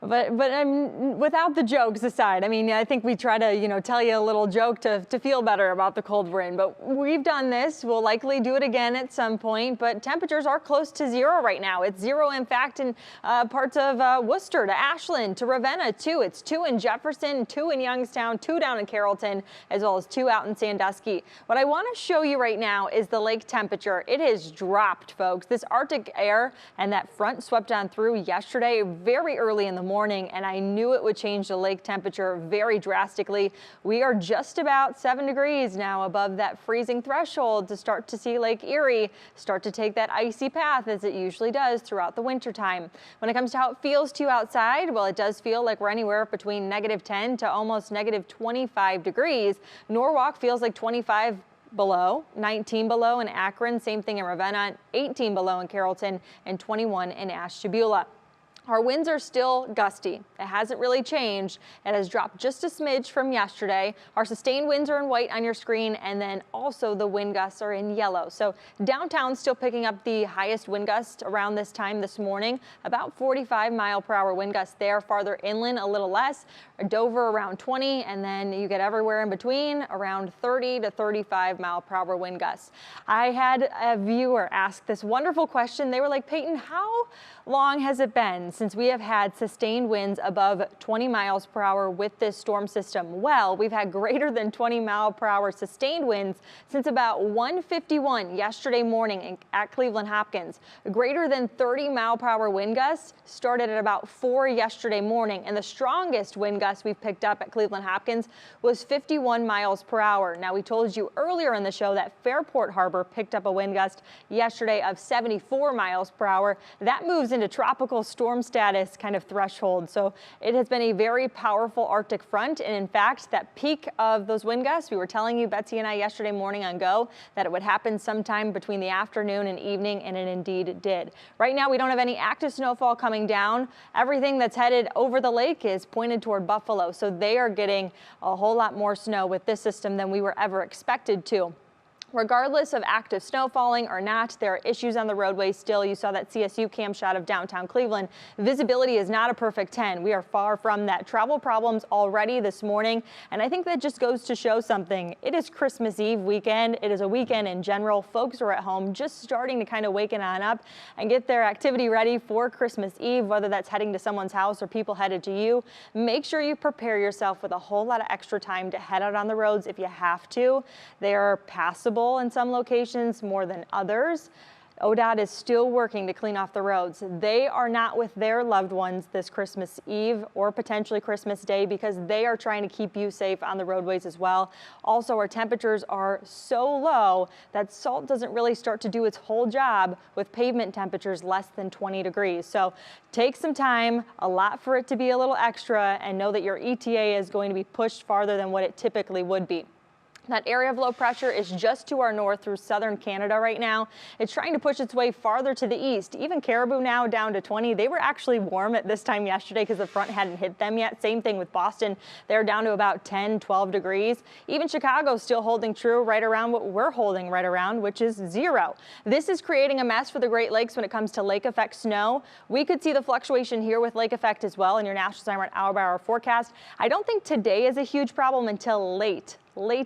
But without the jokes aside, I mean, I think we try to, tell you a little joke to feel better about the cold wind. But we've done this. We'll likely do it again at some point. But temperatures are close to zero right now. It's zero, in fact, in parts of Worcester to Ashland to Ravenna, too. It's 2 in Jefferson, 2 in Youngstown, 2 down in Carrollton, as well as 2 out in Sandusky. What I want to show you right now is the lake temperature. It has dropped, folks. This Arctic air and that front swept on through yesterday very early in the morning, and I knew it would change the lake temperature very drastically. We are just about 7 degrees now above that freezing threshold to start to see Lake Erie start to take that icy path as it usually does throughout the winter time. When it comes to how it feels to you outside, well, it does feel like we're anywhere between -10 to almost -25 degrees. Norwalk feels like 25 below, 19 below in Akron, same thing in Ravenna, 18 below in Carrollton, and 21 in Ashtabula. Our winds are still gusty. It hasn't really changed. It has dropped just a smidge from yesterday. Our sustained winds are in white on your screen, and then also the wind gusts are in yellow. So downtown still picking up the highest wind gust around this time this morning, about 45-mile-per-hour wind gusts there. Farther inland, a little less. Dover around 20, and then you get everywhere in between around 30 to 35-mile-per-hour wind gusts. I had a viewer ask this wonderful question. They were like, Peyton, how long has it been since we have had sustained winds above 20 miles per hour with this storm system? Well, we've had greater than 20-mile-per-hour sustained winds since about 1:51 yesterday morning at Cleveland Hopkins. Greater than 30-mile-per-hour wind gusts started at about 4 yesterday morning, and the strongest wind gust we've picked up at Cleveland Hopkins was 51 miles per hour. Now, we told you earlier in the show that Fairport Harbor picked up a wind gust yesterday of 74 miles per hour. That moves into tropical storm status kind of threshold. So it has been a very powerful Arctic front. And in fact, that peak of those wind gusts, we were telling you, Betsy and I, yesterday morning on Go, that it would happen sometime between the afternoon and evening, and it indeed did. Right now, we don't have any active snowfall coming down. Everything that's headed over the lake is pointed toward Buffalo. So they are getting a whole lot more snow with this system than we were ever expected to. Regardless of active snow falling or not, there are issues on the roadway still. You saw that CSU cam shot of downtown Cleveland. Visibility is not a perfect 10. We are far from that. Travel problems already this morning, and I think that just goes to show something. It is Christmas Eve weekend. It is a weekend in general. Folks are at home just starting to kind of waken on up and get their activity ready for Christmas Eve, whether that's heading to someone's house or people headed to you. Make sure you prepare yourself with a whole lot of extra time to head out on the roads if you have to. They are passable in some locations more than others. ODOT is still working to clean off the roads. They are not with their loved ones this Christmas Eve or potentially Christmas Day because they are trying to keep you safe on the roadways as well. Also, our temperatures are so low that salt doesn't really start to do its whole job with pavement temperatures less than 20 degrees. So take some time, a lot for it to be a little extra, and know that your ETA is going to be pushed farther than what it typically would be. That area of low pressure is just to our north through southern Canada right now. It's trying to push its way farther to the east. Even Caribou now down to 20. They were actually warm at this time yesterday because the front hadn't hit them yet. Same thing with Boston. They're down to about 10, 12 degrees. Even Chicago still holding true right around what we're holding right around, which is 0. This is creating a mess for the Great Lakes when it comes to lake effect snow. We could see the fluctuation here with lake effect as well in your National Climate hour-by-hour forecast. I don't think today is a huge problem until late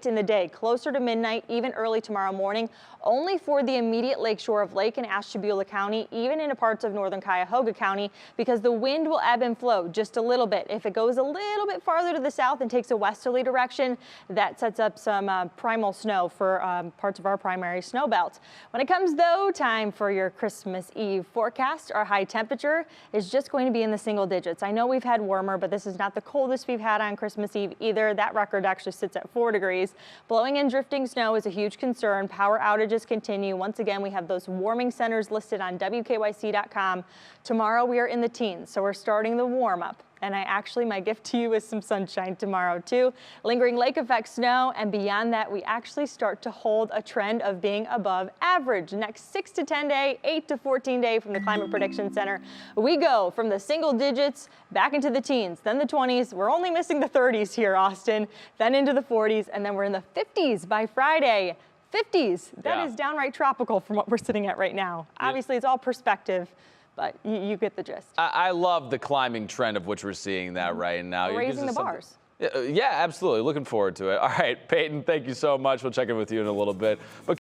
in the day, closer to midnight, even early tomorrow morning, only for the immediate lakeshore of Lake and Ashtabula County, even into parts of northern Cuyahoga County, because the wind will ebb and flow just a little bit. If it goes a little bit farther to the south and takes a westerly direction, that sets up some primal snow for parts of our primary snow belt. When it comes, though, time for your Christmas Eve forecast, our high temperature is just going to be in the single digits. I know we've had warmer, but this is not the coldest we've had on Christmas Eve either. That record actually sits at 4 degrees. Blowing and drifting snow is a huge concern. Power outages continue. Once again, we have those warming centers listed on WKYC.com. Tomorrow we are in the teens, so we're starting the warm up. And my gift to you is some sunshine tomorrow too. Lingering lake effect snow, and beyond that, we actually start to hold a trend of being above average. Next 6 to 10 day, 8 to 14 day from the Climate Prediction Center. We go from the single digits back into the teens, then the 20s. We're only missing the 30s here, Austin, then into the 40s, and then we're in the 50s by Friday. 50s. That is downright tropical from what we're sitting at right now. Obviously, it's all perspective. but you get the gist. I love the climbing trend of which we're seeing that right now. We're raising the bars. Yeah, absolutely. Looking forward to it. All right, Payton, thank you so much. We'll check in with you in a little bit. But